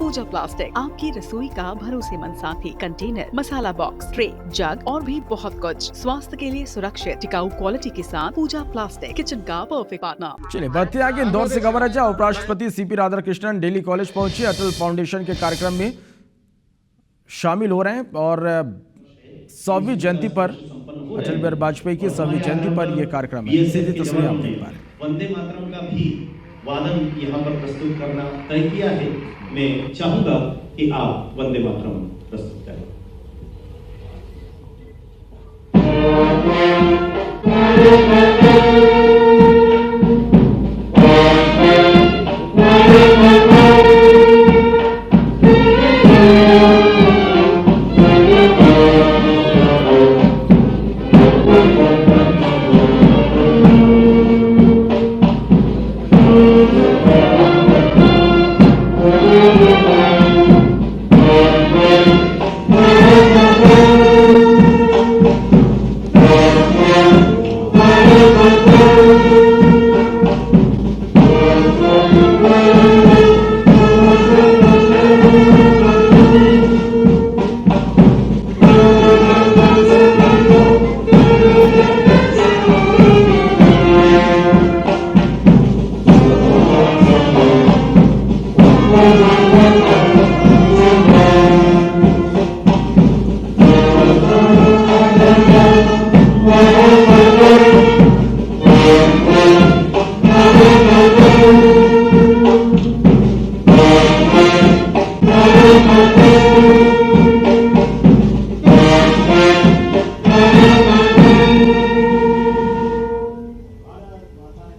पूजा plastic, आपकी रसोई का भरोसेमंद साथी। कंटेनर, मसाला बॉक्स, ट्रे, जग और भी बहुत कुछ। स्वास्थ्य के लिए सुरक्षित टिकाऊ क्वालिटी के साथ पूजा प्लास्टिक, किचन का परफेक्ट पार्टनर। चलिए बढ़ते आगे। इंदौर से खबर है, उपराष्ट्रपति सीपी राधाकृष्णन डेली कॉलेज पहुंचे। अटल फाउंडेशन के कार्यक्रम में शामिल हो रहे हैं और 100वीं जयंती पर, अटल बिहारी वाजपेयी की 100वीं जयंती पर यह कार्यक्रम है। सीधी तस्वीरें आप देख पा रहे हैं। वंदे मातरम का भी वादन यहाँ पर प्रस्तुत करना तय किया है। मैं चाहूंगा कि आप वंदे मातरम प्रस्तुत करें।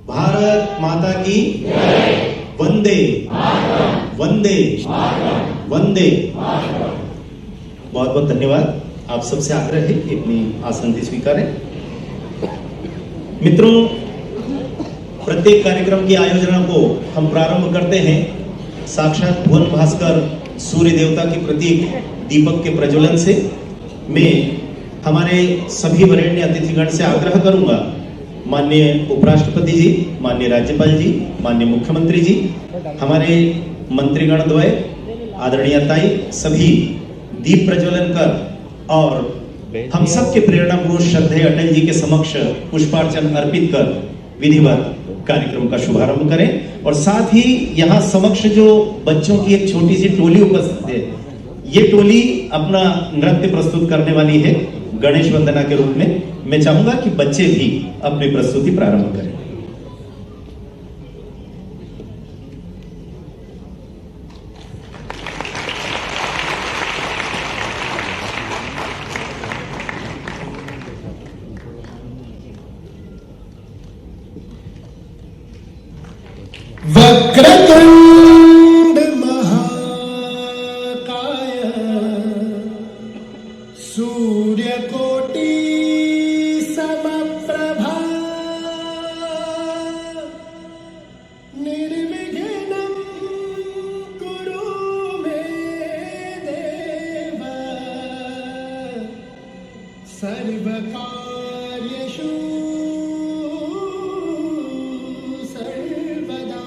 भारत माता की वंदे वंदे वंदे। बहुत बहुत धन्यवाद। आप सबसे आग्रह है कि अपनी आसन स्वीकारें। मित्रों, प्रत्येक कार्यक्रम की आयोजना को हम प्रारंभ करते हैं साक्षात भुवन भास्कर सूर्य देवता के प्रतीक दीपक के प्रज्वलन से। मैं हमारे सभी वरेण्य अतिथिगण से आग्रह करूंगा, माननीय उपराष्ट्रपति जी, माननीय राज्यपाल जी, माननीय मुख्यमंत्री जी, हमारे मंत्रीगण द्वय, आदरणीय ताई, सभी दीप प्रज्वलन कर और हम सबके प्रेरणा पुरुष श्रद्धेय अटल जी के समक्ष पुष्पार्चन अर्पित कर विधिवत कार्यक्रम का शुभारंभ करें। और साथ ही यहाँ समक्ष जो बच्चों की एक छोटी सी टोली उपस्थित है, ये टोली अपना नृत्य प्रस्तुत करने वाली है गणेश वंदना के रूप में। मैं चाहूंगा कि बच्चे भी अपनी प्रस्तुति प्रारंभ करें। वक्रतुंड महाकाय सूर्यकोटि समप्रभा निर्विघ्नं कुरु मे देव सर्वकार्येषु सर्वदा।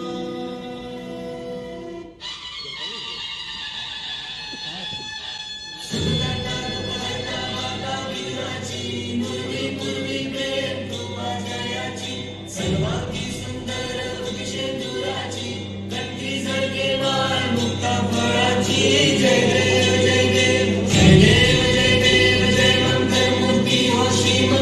जय देव जय देव जय मंत्र मूर्ति हो श्रीमंत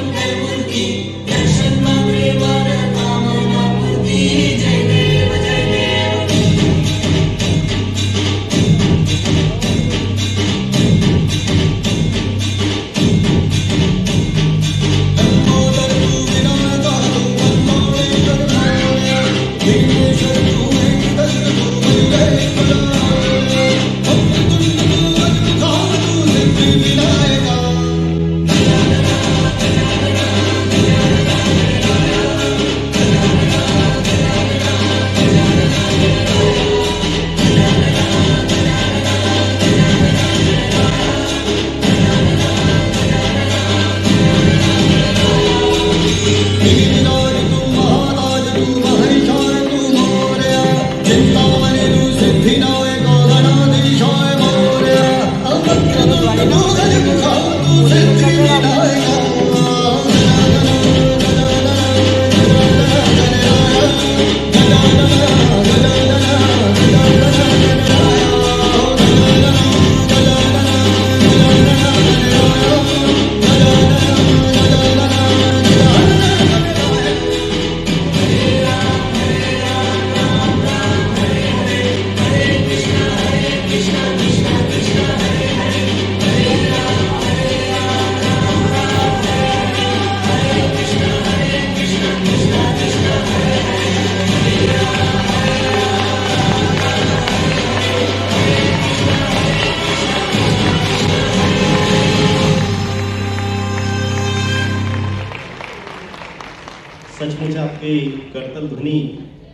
सचमुच आपकी करतल ध्वनि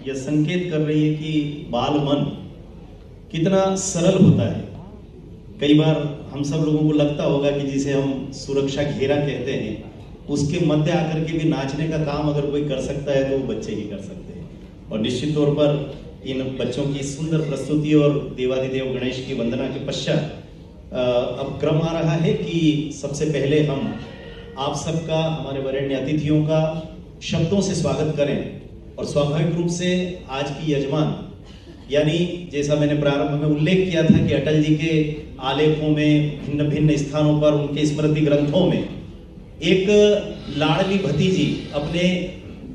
यह संकेत कर रही है कि बाल मन कितना सरल होता है। कई बार हम सब लोगों को लगता होगा कि जिसे हम सुरक्षा घेरा कहते हैं, उसके मध्य आकर के भी नाचने का काम अगर कोई कर सकता है तो वो बच्चे ही कर सकते हैं। और निश्चित तौर पर इन बच्चों की सुंदर प्रस्तुति और देवादिदेव गणेश की वंदना के पश्चात अब क्रम आ रहा है कि सबसे पहले हम आप सबका, हमारे वरेण्य अतिथियों का शब्दों से स्वागत करें। और स्वाभाविक रूप से आज की यजमान, यानी जैसा मैंने प्रारंभ में उल्लेख किया था कि अटल जी के आलेखों में, भिन्न भिन्न स्थानों पर, उनके स्मृति ग्रंथों में एक लाडली भतीजी अपने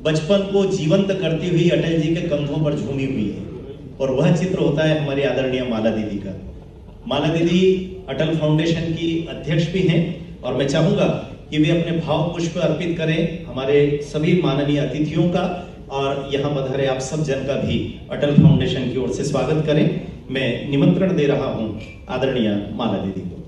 बचपन को जीवंत करती हुई अटल जी के कंधों पर झूमी हुई है, और वह चित्र होता है हमारी आदरणीय माला दीदी का। माला दीदी अटल फाउंडेशन की अध्यक्ष भी हैं, और मैं चाहूंगा कि वे अपने भाव पुष्प अर्पित करें हमारे सभी माननीय अतिथियों का, और यहाँ पधारे आप सब जन का भी अटल फाउंडेशन की ओर से स्वागत करें। मैं निमंत्रण दे रहा हूं आदरणीय माला दीदी को।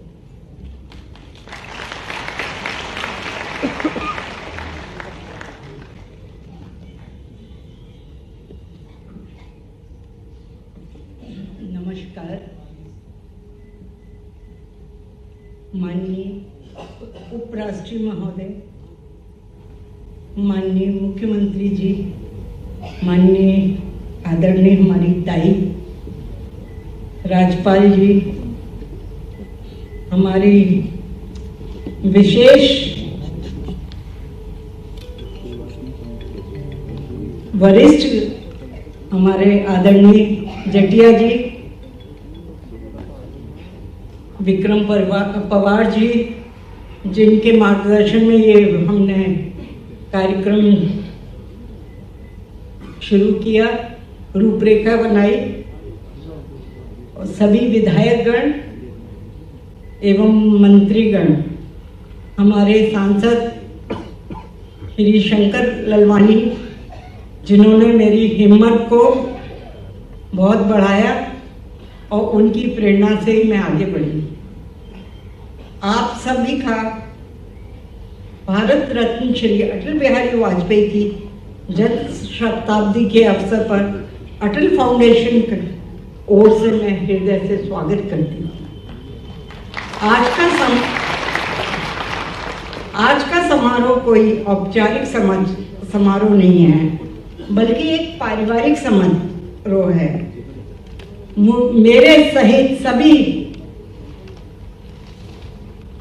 नमस्कार। माननीय उपराष्ट्रपति महोदय, माननीय मुख्यमंत्री जी, माननीय आदरणीय हमारी ताई राज्यपाल जी, हमारी विशेष वरिष्ठ हमारे आदरणीय जटिया जी, विक्रम पवार जी, जिनके मार्गदर्शन में ये हमने कार्यक्रम शुरू किया, रूपरेखा बनाई, और सभी विधायकगण एवं मंत्रीगण, हमारे सांसद श्री शंकर ललवानी, जिन्होंने मेरी हिम्मत को बहुत बढ़ाया और उनकी प्रेरणा से ही मैं आगे बढ़ी। आप सभी का भारत रत्न श्री अटल बिहारी वाजपेयी की जन्म शताब्दी के अवसर पर अटल फाउंडेशन की ओर से मैं हृदय से स्वागत करती हूँ। आज का समारोह कोई औपचारिक समारोह नहीं है, बल्कि एक पारिवारिक समारोह है। मेरे सहित सभी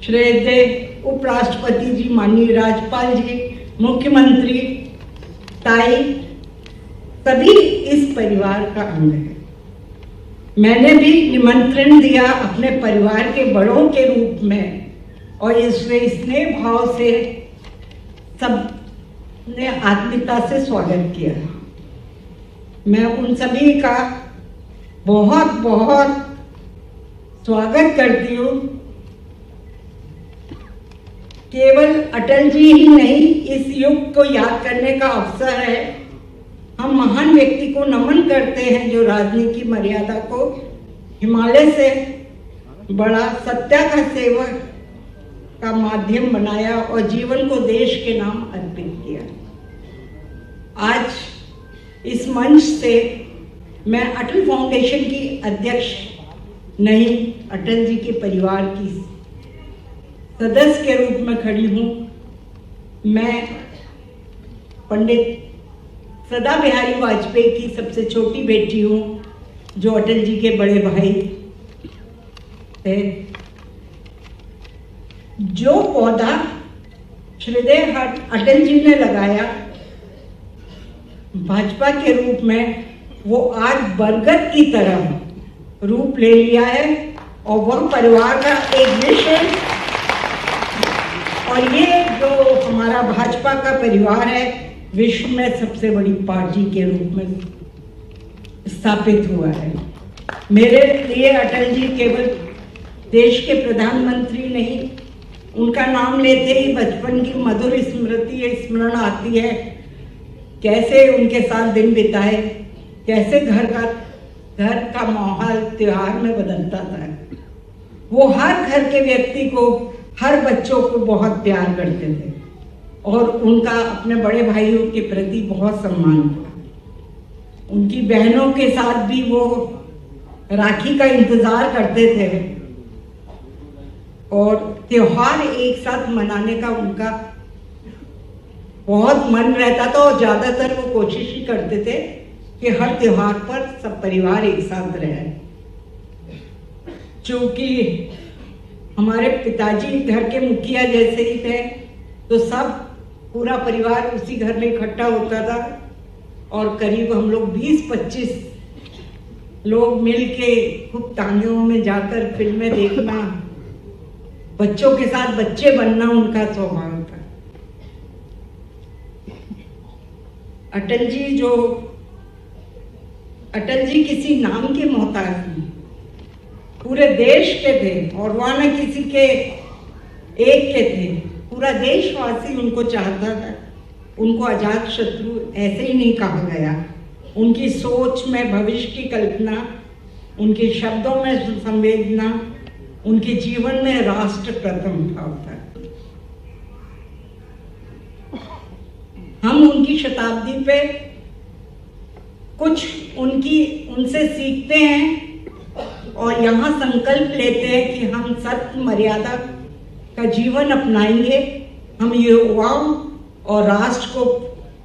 श्रद्धेय उपराष्ट्रपति जी, माननीय राज्यपाल जी, मुख्यमंत्री, ताई, सभी इस परिवार का अंग है। मैंने भी निमंत्रण दिया अपने परिवार के बड़ों के रूप में, और इसमें स्नेह भाव से सब ने आत्मीयता से स्वागत किया। मैं उन सभी का बहुत बहुत स्वागत करती हूँ। केवल अटल जी ही नहीं, इस युग को याद करने का अवसर है। हम महान व्यक्ति को नमन करते हैं जो राजनीति की मर्यादा को हिमालय से बड़ा सत्या का सेवक का माध्यम बनाया और जीवन को देश के नाम अर्पित किया। आज इस मंच से मैं अटल फाउंडेशन की अध्यक्ष नहीं, अटल जी के परिवार की सदस्य के रूप में खड़ी हूँ। मैं पंडित सदा बिहारी वाजपेयी की सबसे छोटी बेटी हूँ, जो अटल जी के बड़े भाई थे। जो पौधा श्रद्धेय अटल जी ने लगाया भाजपा के रूप में, वो आज बरगद की तरह रूप ले लिया है, और वह परिवार का एक विषय। और ये जो हमारा भाजपा का परिवार है, विश्व में सबसे बड़ी पार्टी के रूप में स्थापित हुआ है। मेरे लिए अटल जी केवल देश के प्रधानमंत्री नहीं, उनका नाम लेते ही बचपन की मधुर स्मरण आती है। कैसे उनके साथ दिन बिताए, कैसे घर का माहौल त्योहार में बदलता था। वो हर घर के व्यक्ति को, हर बच्चों को बहुत प्यार करते थे। और उनका अपने बड़े भाइयों के प्रति बहुत सम्मान था। उनकी बहनों के साथ भी वो राखी का इंतजार करते थे और त्योहार एक साथ मनाने का उनका बहुत मन रहता था और ज्यादातर वो कोशिश ही करते थे कि हर त्योहार पर सब परिवार एक साथ रहे। चूंकि हमारे पिताजी घर के मुखिया जैसे ही थे तो सब पूरा परिवार उसी घर में इकट्ठा होता था और करीब हम लोग 20-25 लोग मिलके खूब तांगियों में जाकर फिल्में देखना, बच्चों के साथ बच्चे बनना उनका स्वभाव था। अटल जी किसी नाम के मोहताज नहीं, पूरे देश के थे और वह न किसी के एक के थे, पूरा देशवासी उनको चाहता था। उनको अजात शत्रु ऐसे ही नहीं कहा गया। उनकी सोच में भविष्य की कल्पना, उनके शब्दों में संवेदना, उनके जीवन में राष्ट्र प्रथम भाव था। हम उनकी शताब्दी पे कुछ उनसे सीखते हैं और यहाँ संकल्प लेते हैं कि हम सत्य मर्यादा का जीवन अपनाएंगे। हम युवाओं और राष्ट्र को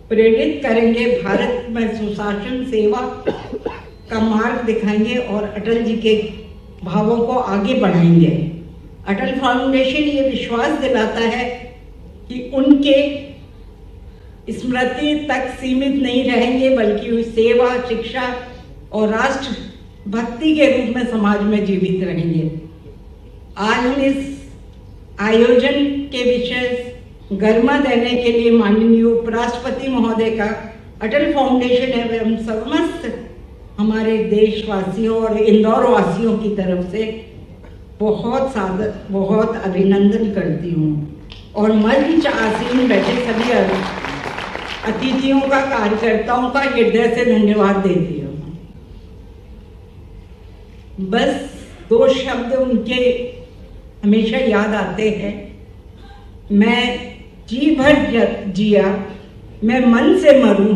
प्रेरित करेंगे, भारत में सुशासन सेवा का मार्ग दिखाएंगे और अटल जी के भावों को आगे बढ़ाएंगे। अटल फाउंडेशन ये विश्वास दिलाता है कि उनके स्मृति तक सीमित नहीं रहेंगे, बल्कि सेवा, शिक्षा और राष्ट्र भक्ति के रूप में समाज में जीवित रहेंगे। आज हम इस आयोजन के विषय गरिमा देने के लिए माननीय उपराष्ट्रपति महोदय का अटल फाउंडेशन एवं समस्त हमारे देशवासियों और इंदौर वासियों की तरफ से बहुत अभिनंदन करती हूँ और मंच आसीन बैठे सभी अतिथियों का, कार्यकर्ताओं का हृदय से धन्यवाद देती हूँ। बस 2 शब्द उनके हमेशा याद आते हैं। मैं जी भर जिया, मैं मन से मरूं,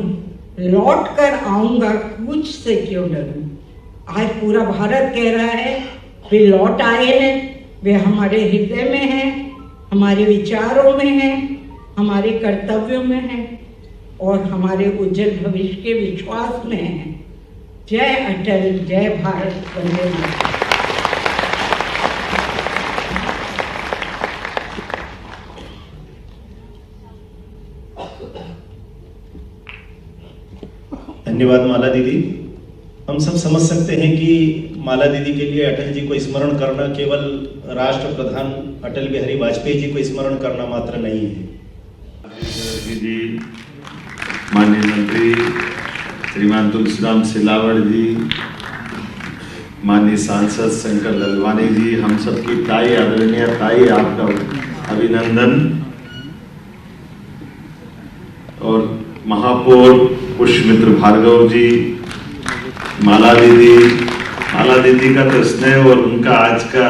लौट कर आऊंगा, कुछ से क्यों डरूं। आज पूरा भारत कह रहा है वे लौट आए हैं, वे हमारे हृदय में हैं, हमारे विचारों में हैं, हमारे कर्तव्यों में हैं और हमारे उज्जवल भविष्य के विश्वास में हैं। जय अटल, जय भारत, वंदे मातरम। धन्यवाद माला दीदी। हम सब समझ सकते हैं कि माला दीदी के लिए अटल जी को स्मरण करना केवल राष्ट्र प्रधान अटल बिहारी वाजपेयी जी को स्मरण करना मात्र नहीं है। जी, माननीय मंत्री श्रीमान तुलसीराम सिलावट जी, माननीय सांसद शंकर ललवानी जी, हम सबकी ताई, आदरणीय ताई, आपका अभिनंदन। और महापौर पुष्पमित्र भार्गव जी, माला दीदी का तो स्नेह और उनका आज का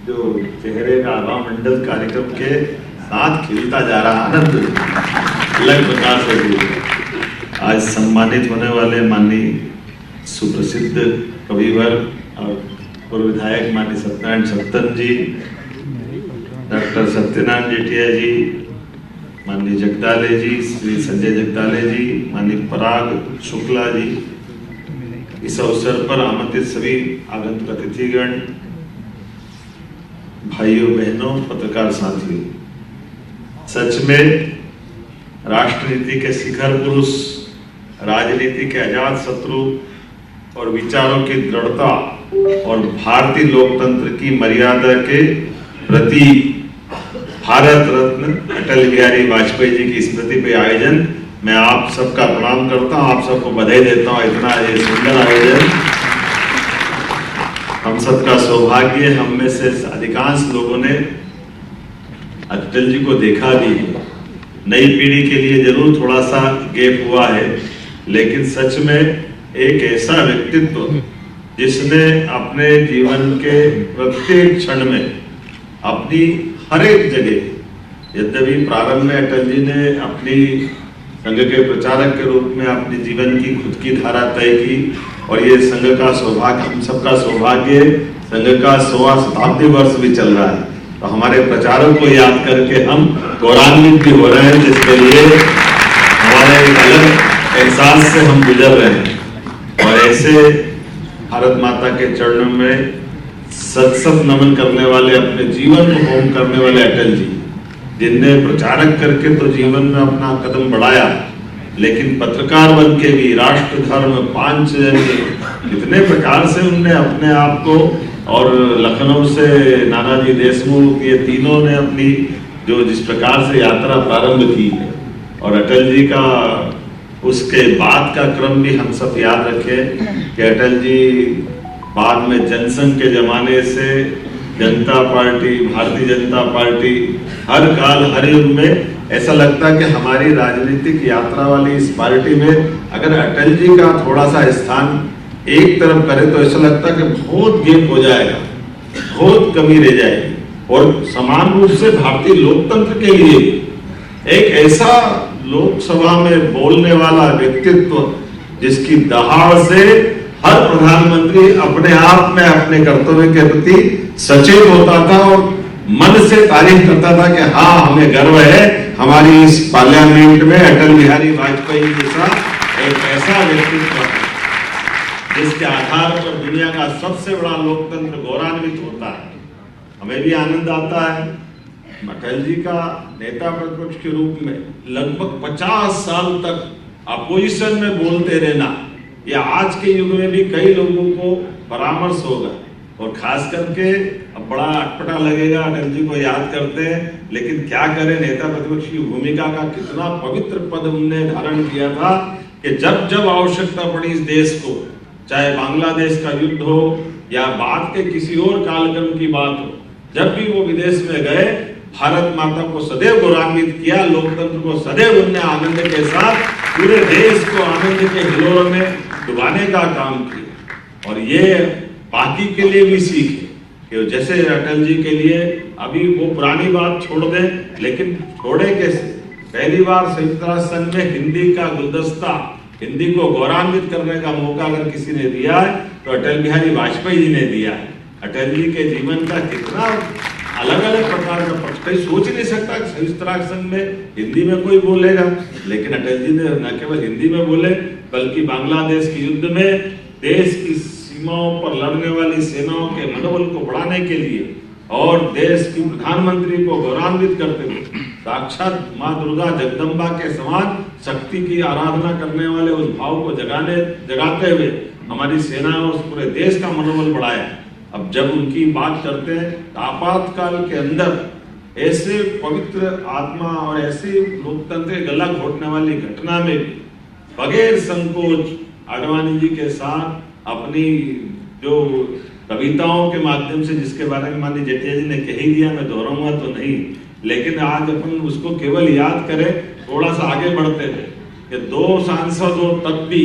जो चेहरे का आभा मंडल कार्यक्रम के साथ खिलता जा रहा आनंद अलग प्रकार से। आज सम्मानित होने वाले माननीय सुप्रसिद्ध कविवर और पूर्व विधायक माननीय सत्यनारायण सत्तन जी, डॉक्टर सत्यनारायण जेठिया जी, माननीय जगदाले जी, श्री संजय जगदाले जी, माननीय पराग शुक्ला जी, इस अवसर पर आमंत्रित सभी आगंतुक अतिथिगण, भाइयों बहनों, पत्रकार साथियों, सच में राष्ट्रनीति के शिखर पुरुष, राजनीति के अजात शत्रु और विचारों की दृढ़ता और भारतीय लोकतंत्र की मर्यादा के प्रति भारत रत्न अटल बिहारी वाजपेयी जी की स्मृति पे आयोजन, मैं आप सबका प्रणाम करता हूं, आप सबको बधाई देता हूं। इतना ये सुंदर आयोजन, हम सबका सौभाग्य। हम में से अधिकांश लोगों ने अटल जी को देखा भी, नई पीढ़ी के लिए जरूर थोड़ा सा गैप हुआ है, लेकिन सच में एक ऐसा व्यक्तित्व जिसने अपने जीवन के प्रत्येक क्षण में अपनी हर एक जगह यद्यपि प्रारंभ में अटल जी ने अपनी संघ के प्रचारक के रूप में अपने जीवन की खुद की धारा तय की और ये संघ का सौभाग्य, हम सबका सौभाग्य, संघ का 100वां शताब्दी वर्ष भी चल रहा है, तो हमारे प्रचारक को याद करके हम गौरवान्वित भी हो रहे हैं, जिसके लिए हमारे एक अलग एहसास से हम गुजर रहे हैं। और ऐसे भारत माता के चरणों में सत सत नमन करने वाले, अपने जीवन को होम करने वाले अटल जी, जिनने प्रचारक करके तो जीवन में अपना कदम बढ़ाया, लेकिन पत्रकार बन के भी राष्ट्र धर्म पांचजन्य इतने प्रकार से उनने अपने आप को, और लखनऊ से नानाजी देशमुख, ये तीनों ने अपनी जो जिस प्रकार से यात्रा प्रारंभ की है, और अटल जी का उसके बाद का क्रम भी हम सब याद रखें कि अटल जी बाद में जनसंघ के जमाने से जनता पार्टी, भारतीय जनता पार्टी, हर काल हर युग में ऐसा लगता है कि हमारी राजनीतिक यात्रा वाली इस पार्टी में अगर अटल जी का थोड़ा सा स्थान एक तरफ करे तो ऐसा लगता है कि बहुत गेप हो जाएगा, बहुत कमी रह जाएगी। और समान रूप से भारतीय लोकतंत्र के लिए एक ऐसा लोकसभा में बोलने वाला व्यक्तित्व जिसकी दहाड़ से हर प्रधानमंत्री अपने आप में अपने कर्तव्य के प्रति सचेत होता था और मन से तारीफ करता था कि हाँ, हमें गर्व है हमारी इस पार्लियामेंट में अटल बिहारी वाजपेयी जैसा एक ऐसा व्यक्तित्व है जिसके आधार पर दुनिया का सबसे बड़ा लोकतंत्र गौरवान्वित होता है। हमें भी आनंद आता है। अटल जी का नेता प्रतिपक्ष के रूप में लगभग 50 साल तक अपोजिशन में बोलते रहना, ये आज के युग में भी कई लोगों को परामर्श होगा। और खास करके अब बड़ा अटपटा लगेगा, अटल जी को याद करते हैं, लेकिन क्या करें, नेता प्रतिपक्ष की भूमिका का कितना पवित्र पद उन्होंने धारण किया था कि जब जब आवश्यकता पड़ी इस देश को, चाहे बांग्लादेश का युद्ध हो या बाद के किसी और कालक्रम की बात हो, जब भी वो विदेश में गए, भारत माता को सदैव गौरवान्वित किया, लोकतंत्र को सदैव उन्होंने आनंद के साथ पूरे देश को आनंद के हिलोरों में डुबाने का काम किया। और ये बाकी के लिए भी सीख है कि जैसे अटल जी के लिए अभी वो पुरानी बात छोड़ दें, लेकिन छोड़े कैसे। पहली बार संयुक्त राष्ट्र संघ में हिंदी का गुलदस्ता, हिंदी को गौरवान्वित करने का मौका अगर किसी ने दिया है तो अटल बिहारी वाजपेयी जी ने दिया है। अटल जी के जीवन का कितना अलग अलग प्रकार का पक्ष, कोई सोच ही नहीं सकता कि संयुक्त राष्ट्र संघ में हिंदी में कोई बोलेगा, लेकिन अटल जी ने न केवल हिंदी में बोले बल्कि बांग्लादेश के युद्ध में देश की सीमाओं पर लड़ने वाली सेनाओं के मनोबल को बढ़ाने के लिए और देश की प्रधानमंत्री को गौरवान्वित करते हुए साक्षात माँ दुर्गा जगदम्बा के समान शक्ति की आराधना करने वाले उस भाव को जगाते हुए हमारी सेना और पूरे देश का मनोबल बढ़ाया। अब जब उनकी बात करते हैं तो आपातकाल के अंदर ऐसे पवित्र आत्मा और ऐसे लोकतंत्र गला घोटने वाली घटना में भी बगैर संकोच आडवाणी जी के साथ अपनी जो कविताओं के माध्यम से, जिसके बारे में माननीय जेटली जी ने कह ही दिया, मैं दोहराऊंगा तो नहीं, लेकिन आज अपन उसको केवल याद करें, थोड़ा सा आगे बढ़ते थे कि 2 सांसद हो तब भी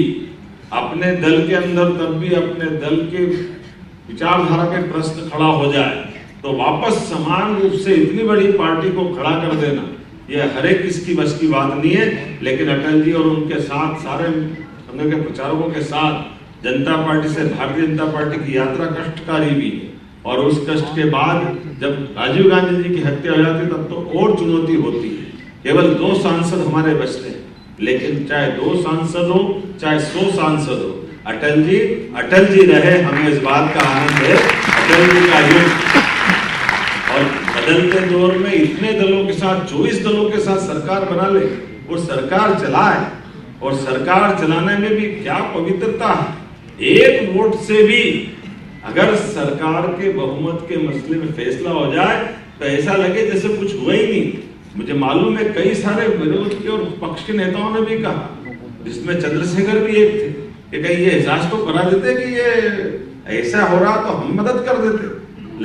अपने दल के अंदर, तब भी अपने दल के विचारधारा पे प्रश्न खड़ा हो जाए तो वापस समान रूप से इतनी बड़ी पार्टी को खड़ा कर देना, यह हर एक किसकी बस की बात नहीं है। लेकिन अटल जी और उनके साथ सारे संघ के प्रचारकों के साथ जनता पार्टी से भारतीय जनता पार्टी की यात्रा कष्टकारी भी है। और उस कष्ट के बाद जब राजीव गांधी जी की हत्या हो जाती तब तो और चुनौती होती है। केवल 2 सांसद हमारे बचते हैं, लेकिन चाहे 2 सांसद हो चाहे 100 सांसद हो, अटल जी रहे, हमें इस बात का आनंद है। अटल जी का युग और बदलते दौर में इतने दलों के साथ, 24 दलों के साथ सरकार बना ले और सरकार चलाए, और सरकार चलाने में भी क्या पवित्रता है। एक वोट से भी अगर सरकार के बहुमत के मसले में फैसला हो जाए तो ऐसा लगे जैसे कुछ हुआ ही नहीं। मुझे मालूम है कई सारे विरोध के और पक्ष के नेताओं ने भी कहा, जिसमें चंद्रशेखर भी एक थे, कि कहीं ये एहसास तो करा देते कि ये ऐसा हो रहा तो हम मदद कर देते।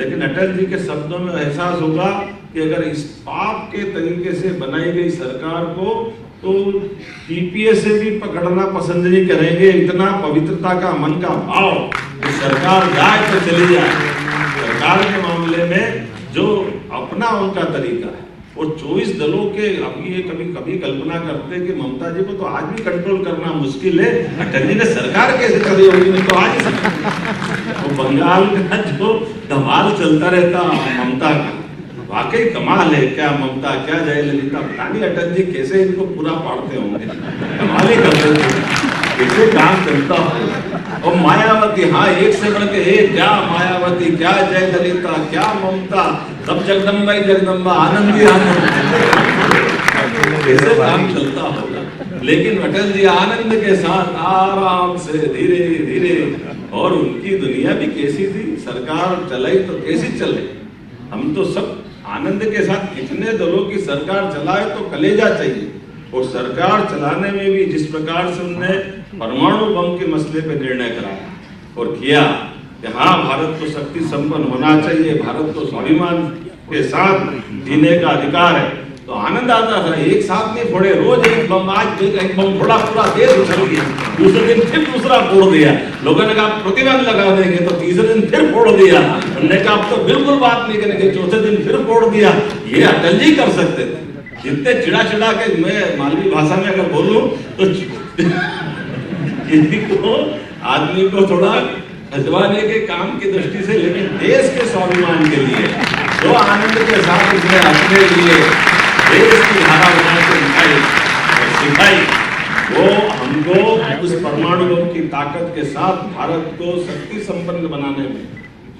लेकिन अटल जी के शब्दों में एहसास होगा कि अगर इस पाप के तरीके से बनाई गई सरकार को तो टीपीए से भी पकड़ना पसंद नहीं करेंगे। इतना पवित्रता का मन का भाव कि सरकार जाए तो चली जाए। सरकार के मामले में जो अपना उनका तरीका है, और 24 दलों के अभी ये कभी कभी कल्पना करते हैं कि ममता जी को तो आज भी कंट्रोल करना मुश्किल है, अटल जी ने सरकार कैसे करी होगी तो आज वो बंगाल का जो धमाल चलता रहता ममता का, वाकई कमाल है। क्या ममता, क्या जयललिता, पता नहीं अटल जी कैसे इनको पूरा पाड़ते होंगे, कमाल ही कर रहे थे, कैसे काम चलता हो। और मायावती, हाँ एक से बढ़ के एक, क्या मायावती, क्या जयललिता, क्या ममता, सब जगदम्बा ही जगदम्बा, आनंद ही आनंद, कैसे काम चलता होगा। लेकिन अटल जी आनंद के साथ आराम से धीरे धीरे, और उनकी दुनिया भी कैसी थी, सरकार चलाई तो कैसी चले। हम तो सब आनंद के साथ, इतने दलों की सरकार चलाए तो कलेजा चाहिए। और सरकार चलाने में भी जिस प्रकार से उन्होंने परमाणु बम के मसले पे निर्णय कराया और किया कि हाँ भारत को शक्ति संपन्न होना चाहिए, भारत को स्वाभिमान के साथ जीने का अधिकार है, तो आनंद आता था। एक साथ नहीं फोड़े, रोज एक बम, आज एक बम फोड़ा, पूरा देश उछल गया, दूसरे दिन फिर दूसरा फोड़ दिया। लोगों ने कहा प्रतिबंध लगा देंगे, तो तीसरे दिन फिर फोड़ दिया। उन्होंने कहा अब तो बिल्कुल बात नहीं करेंगे, चौथे दिन फिर फोड़ दिया। ये अटल जी कर सकते थे। जितने चिड़ा चिड़ा के, मैं मालवी भाषा में अगर बोलूं तो किसी को आदमी को थोड़ा खजवाने के काम की दृष्टि से, लेकिन देश के स्वाभिमान के लिए जो आनंद के साथ उसने अपने लिए देश की धारा बना के दिखाई और सिखाई, वो हमको उस परमाणु बम की ताकत के साथ भारत को शक्ति संपन्न बनाने में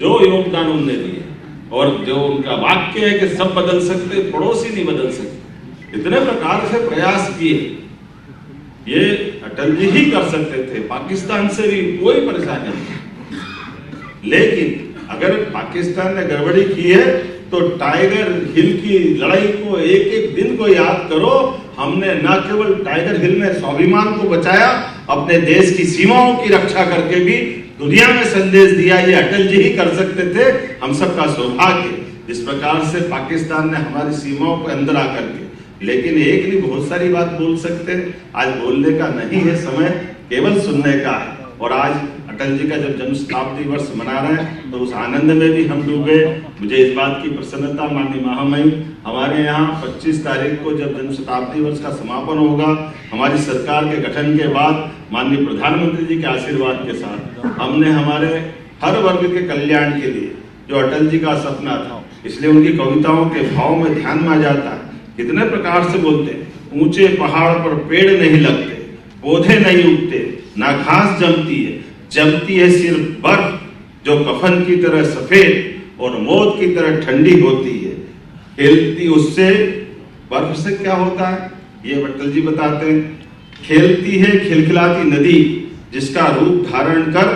जो योगदान उन्होंने दिए, और जो उनका वाक्य है कि सब बदल सकते, पड़ोसी नहीं बदल सकते, इतने प्रकार से प्रयास किए, ये अटल जी ही कर सकते थे। पाकिस्तान से भी कोई परेशानी नहीं। लेकिन अगर पाकिस्तान ने गड़बड़ी की है तो टाइगर हिल की लड़ाई को, एक एक दिन को याद करो। हमने न केवल टाइगर हिल में स्वाभिमान को बचाया, अपने देश की सीमाओं की रक्षा करके भी दुनिया में संदेश दिया। ये अटल जी ही कर सकते थे। हम सबका सौभाग्य जिस प्रकार से पाकिस्तान ने हमारी सीमाओं के अंदर आकर के, लेकिन एक नहीं बहुत सारी बात बोल सकते हैं। आज बोलने का नहीं है समय, केवल सुनने का है। और आज अटल जी का जब जन्म शताब्दी वर्ष मना रहे हैं तो उस आनंद में भी हम डूबे। मुझे इस बात की प्रसन्नता, माननीय महामहिम, हमारे यहाँ 25 तारीख को जब जन्म शताब्दी वर्ष का समापन होगा, हमारी सरकार के गठन के बाद माननीय प्रधानमंत्री जी के आशीर्वाद के साथ हमने हमारे हर वर्ग के कल्याण के लिए जो अटल जी का सपना था, इसलिए उनकी कविताओं के भाव में ध्यान में आ जाता है। कितने प्रकार से बोलते हैं, ऊंचे पहाड़ पर पेड़ नहीं लगते, पौधे नहीं उगते, ना घास जमती है सिर्फ बर्फ जो कफन की तरह सफेद और मौत की तरह ठंडी होती है। खेलती उससे, बर्फ से क्या होता है ये अटल जी बताते हैं। खेलती है खिलखिलाती नदी जिसका रूप धारण कर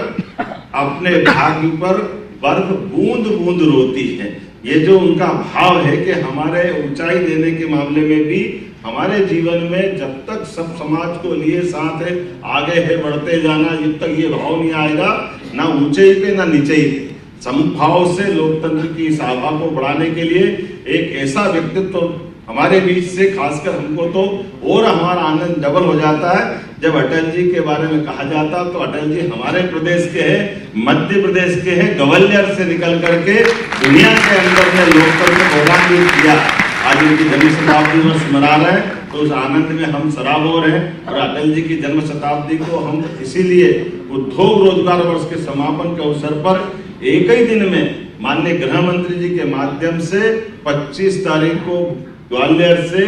अपने भाग्य पर बर्फ बूंद बूंद रोती है। ये जो उनका भाव है कि हमारे ऊंचाई देने के मामले में भी हमारे जीवन में जब तक सब समाज को लिए साथ है, आगे है बढ़ते जाना, जब तक ये भाव नहीं आएगा, ना ऊंचाई पे ना नीचे पे, समभाव से लोकतंत्र की इस आभा को बढ़ाने के लिए एक ऐसा व्यक्तित्व हमारे बीच से, खासकर हमको तो और हमारा आनंद डबल हो जाता है जब अटल जी के बारे में कहा जाता। तो अटल जी हमारे प्रदेश के हैं, मध्य प्रदेश के हैं, ग्वालियर से निकल करके दुनिया के अंदर में लोकतंत्र को गौरवान्वित किया। आज उनकी जन्म शताब्दी वर्ष मना रहे हैं तो उस आनंद में हम सराबोर हैं। और अटल जी की जन्म शताब्दी को हम इसीलिए उद्योग रोजगार वर्ष के समापन के अवसर पर एक ही दिन में माननीय गृह मंत्री जी के माध्यम से 25 तारीख को ग्वालियर से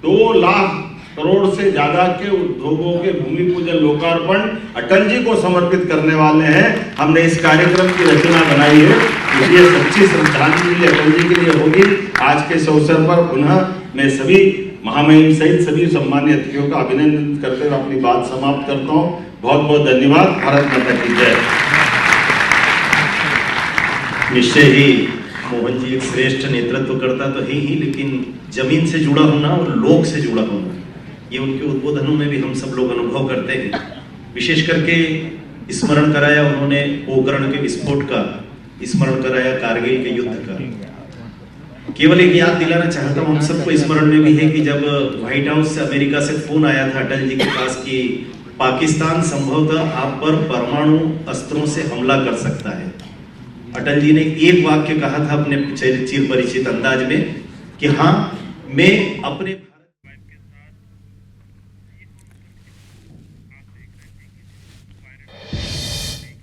2 लाख करोड़ से ज्यादा के उद्योगों के भूमि पूजन लोकार्पण अटल जी को समर्पित करने वाले हैं। हमने इस कार्यक्रम की रचना बनाई है, इसलिए सच्ची श्रद्धांजलि अटल जी के लिए होगी। आज के इस अवसर पर पुनः मैं सभी महामहिम सहित सभी सम्मानीय अतिथियों का अभिनंदन करते हुए अपनी बात समाप्त करता हूँ। बहुत बहुत धन्यवाद। भारत माता की जय। निश्चय ही मोहन जी एक श्रेष्ठ नेतृत्व करता तो है ही, लेकिन जमीन से जुड़ा होना और लोग से जुड़ा होना, ये उनके उद्बोधनों में भी हम सब लोग अनुभव करते हैं। विशेष करके स्मरण कराया उन्होंने पोखरण के विस्फोट का, स्मरण कराया कारगिल के युद्ध का। केवल एक याद दिलाना चाहता हूँ हम सबको, स्मरण में भी है कि जब व्हाइट हाउस से अमेरिका से फोन आया था अटल जी के पास कि पाकिस्तान संभवतः आप पर परमाणु अस्त्रों से हमला कर सकता है, अटल जी ने एक वाक्य कहा था अपने चिर परिचित अंदाज में कि हाँ मैं अपने